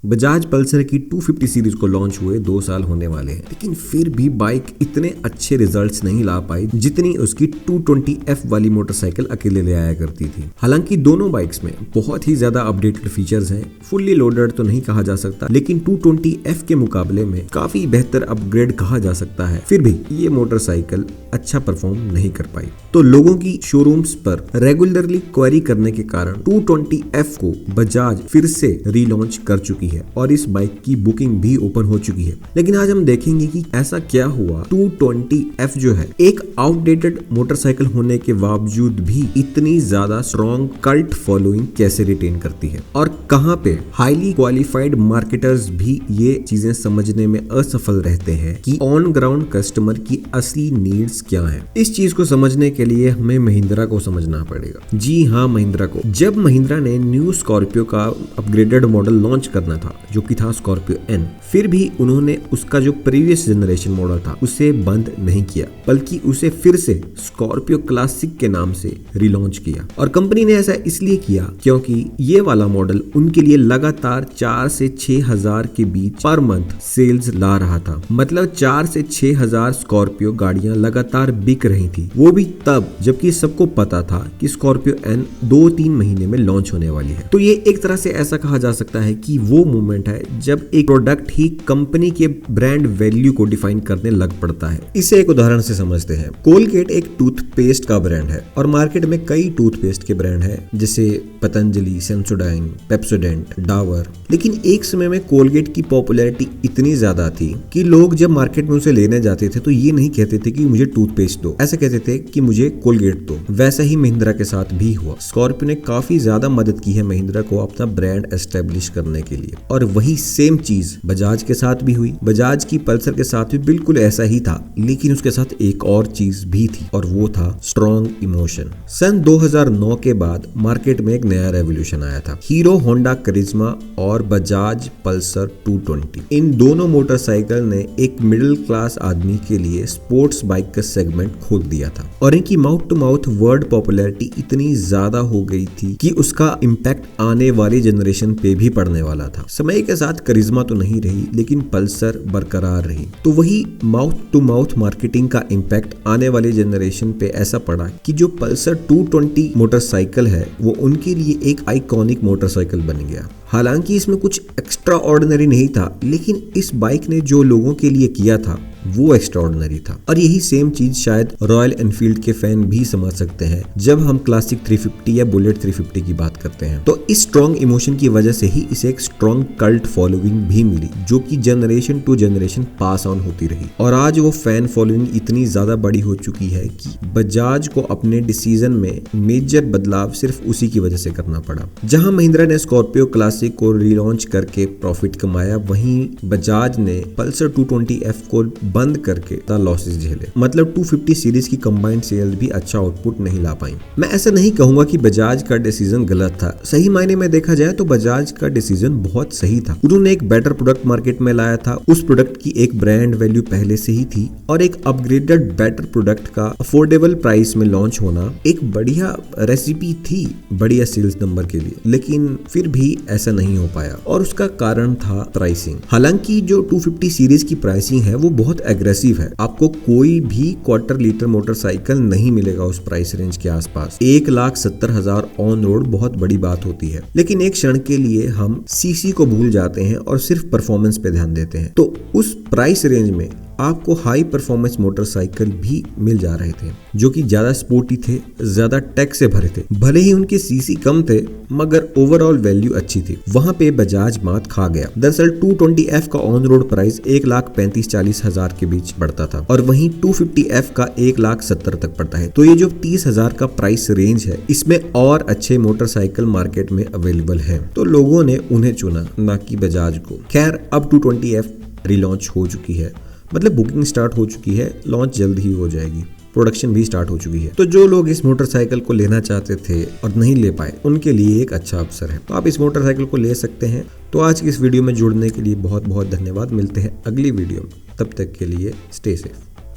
Bajaj Pulsar की 250 series को launch हुए 2 साल होने वाले हैं, लेकिन फिर भी बाइक इतने अच्छे रिजल्ट्स नहीं ला पाई जितनी उसकी 220F वाली मोटरसाइकिल अकेले ले आया करती थी। हालांकि दोनों बाइक्स में बहुत ही ज्यादा अपडेटेड फीचर्स हैं, फुल्ली लोडेड तो नहीं कहा जा सकता, लेकिन 220F के मुकाबले में काफी बेहतर अपग्रेड कहा जा सकता है। फिर भी ये मोटरसाइकिल अच्छा परफॉर्म नहीं कर पाई, तो लोगों की शोरूम्स पर रेगुलरली क्वेरी करने के कारण 220F को बजाज फिर से रीलॉन्च कर चुकी है और इस बाइक की बुकिंग भी ओपन हो चुकी है। लेकिन आज हम देखेंगे कि ऐसा क्या हुआ 220F जो है एक आउटडेटेड मोटरसाइकिल होने के बावजूद भी इतनी ज्यादा स्ट्रॉन्ग कल्ट फॉलोइंग कैसे रिटेन करती है, और कहां पे हाईली क्वालिफाइड मार्केटर्स भी ये चीजें समझने में असफल रहते हैं कि ऑन ग्राउंड कस्टमर की असली नीड्स क्या हैं। इस चीज को समझने के लिए हमें महिंद्रा को समझना पड़ेगा। जी हाँ, महिंद्रा को। जब महिंद्रा ने न्यू स्कॉर्पियो का अपग्रेडेड मॉडल लॉन्च करना था, जो कि था स्कॉर्पियो एन, फिर भी उन्होंने उसका जो प्रीवियस जनरेशन मॉडल था उसे बंद नहीं किया, बल्कि उसे फिर से स्कॉर्पियो क्लासिक के नाम से रिलॉन्च किया। और कंपनी ने ऐसा इसलिए किया क्योंकि ये वाला मॉडल उनके लिए लगातार 4 से 6 हजार के बीच पर मंथ सेल्स ला रहा था। मतलब 4 से 6 हजार स्कॉर्पियो गाड़ियां लगातार बिक रही थी, वो भी तब जबकि सबको पता था कि स्कॉर्पियो एन 2-3 महीने में लॉन्च होने वाली है। तो ये एक तरह से ऐसा कहा जा सकता है कि वो मोमेंट है जब एक प्रोडक्ट ही कंपनी के ब्रांड वैल्यू को डिफाइन करने लग पड़ता है। इसे एक उदाहरण से समझते हैं। कोलगेट एक टूथपेस्ट का ब्रांड है और मार्केट में कई टूथपेस्ट के ब्रांड है, जैसे पतंजलि, सेंसोडाइन, पेप्सोडेंट, डाबर। लेकिन एक समय में कोलगेट की पॉपुलैरिटी इतनी ज्यादा थी कि लोग जब मार्केट में उसे लेने जाते थे तो ये नहीं कहते थे कि मुझे टूथपेस्ट दो, ऐसे कहते थे कि मुझे कोलगेट दो। वैसा ही महिंद्रा के साथ भी हुआ। स्कॉर्पियो ने काफी ज्यादा मदद की है महिंद्रा को अपना ब्रांड एस्टेब्लिश करने के लिए, और वही सेम चीज बजाज के साथ भी हुई। बजाज की पल्सर के साथ भी बिल्कुल ऐसा ही था, लेकिन उसके साथ एक और चीज भी थी और वो था स्ट्रॉन्ग इमोशन। सन 2009 के बाद मार्केट में एक नया रेवोल्यूशन आया था, हीरो होंडा करिश्मा और बजाज पल्सर 220। इन दोनों मोटरसाइकिल ने एक मिडिल क्लास आदमी के लिए स्पोर्ट्स बाइक का सेगमेंट खोल दिया था, और इनकी mouth to mouth word popularity इतनी ज्यादा हो गई थी कि उसका इम्पैक्ट आने वाली जनरेशन पे भी पड़ने वाला था। समय के साथ करिश्मा तो नहीं रही, लेकिन पल्सर बरकरार रही। तो वही माउथ टू माउथ मार्केटिंग का इम्पैक्ट आने वाली जनरेशन पे ऐसा पड़ा कि जो पल्सर 220 मोटरसाइकिल है वो उनके लिए एक आइकॉनिक मोटरसाइकिल बन गया। हालांकि इसमें कुछ एक्स्ट्रा ऑर्डिनरी नहीं था, लेकिन इस बाइक ने जो लोगों के लिए किया था वो एक्स्ट्रा ऑर्डिनरी था। और यही सेम चीज शायद रॉयल एनफील्ड के फैन भी समझ सकते हैं जब हम क्लासिक 350 या बुलेट 350 की बात करते हैं। तो इस स्ट्रॉन्ग इमोशन की वजह से ही इसे एक स्ट्रॉन्ग कल्ट फॉलोइंग भी मिली, जो कि generation to generation pass on होती रही। और आज वो फैन फॉलोइंग इतनी ज्यादा बड़ी हो चुकी है कि बजाज को अपने डिसीजन में मेजर बदलाव सिर्फ उसी की वजह से करना पड़ा। जहां महिंद्रा ने स्कॉर्पियो क्लासिक को रीलॉन्च करके प्रॉफिट कमाया, वहीं बजाज ने पल्सर 220F को बंद करके लॉसेस झेले। मतलब 250 सीरीज की कंबाइंड सेल्स भी अच्छा आउटपुट नहीं ला पाई। मैं ऐसा नहीं कहूंगा कि बजाज का डिसीजन गलत था। सही मायने में देखा जाए तो बजाज का डिसीजन बहुत सही था। उन्होंने एक बेटर प्रोडक्ट मार्केट में लाया था, उस प्रोडक्ट की एक ब्रांड वैल्यू पहले से ही थी, और एक अपग्रेडेड बेटर प्रोडक्ट का अफोर्डेबल प्राइस में लॉन्च होना एक बढ़िया रेसिपी थी बढ़िया सेल्स नंबर के लिए। लेकिन फिर भी ऐसा नहीं हो पाया, और उसका कारण था प्राइसिंग। हालांकि जो 250 सीरीज की प्राइसिंग है वो बहुत एग्रेसिव है। आपको कोई भी क्वार्टर लीटर मोटरसाइकिल नहीं मिलेगा उस प्राइस रेंज के आसपास। 1,70,000 ऑन रोड बहुत बड़ी बात होती है, लेकिन एक क्षण के लिए हम सीसी को भूल जाते हैं और सिर्फ परफॉर्मेंस पे ध्यान देते हैं। तो उस प्राइस रेंज में आपको हाई परफॉर्मेंस मोटरसाइकिल भी मिल जा रहे थे, जो कि ज्यादा स्पोर्टी थे, ज्यादा टेक से भरे थे। भले ही उनके सीसी कम थे, मगर ओवरऑल वैल्यू अच्छी थी। वहां पे बजाज मात खा गया। दरअसल 220F का ऑन रोड प्राइस 1,35,40,000 के बीच पड़ता था, और वहीं 250F का 1,70,000 तक पड़ता है। तो ये जो 30,000 का प्राइस रेंज है, इसमें और अच्छे मोटरसाइकिल मार्केट में अवेलेबल है, तो लोगों ने उन्हें चुना, ना कि बजाज को। खैर, अब 220F रिलॉन्च हो चुकी है, मतलब बुकिंग स्टार्ट हो चुकी है, लॉन्च जल्द ही हो जाएगी, प्रोडक्शन भी स्टार्ट हो चुकी है। तो जो लोग इस मोटरसाइकिल को लेना चाहते थे और नहीं ले पाए, उनके लिए एक अच्छा अवसर है। तो आप इस मोटरसाइकिल को ले सकते हैं। तो आज की इस वीडियो में जुड़ने के लिए बहुत बहुत धन्यवाद। मिलते हैं अगली वीडियो में, तब तक के लिए स्टे सेफ।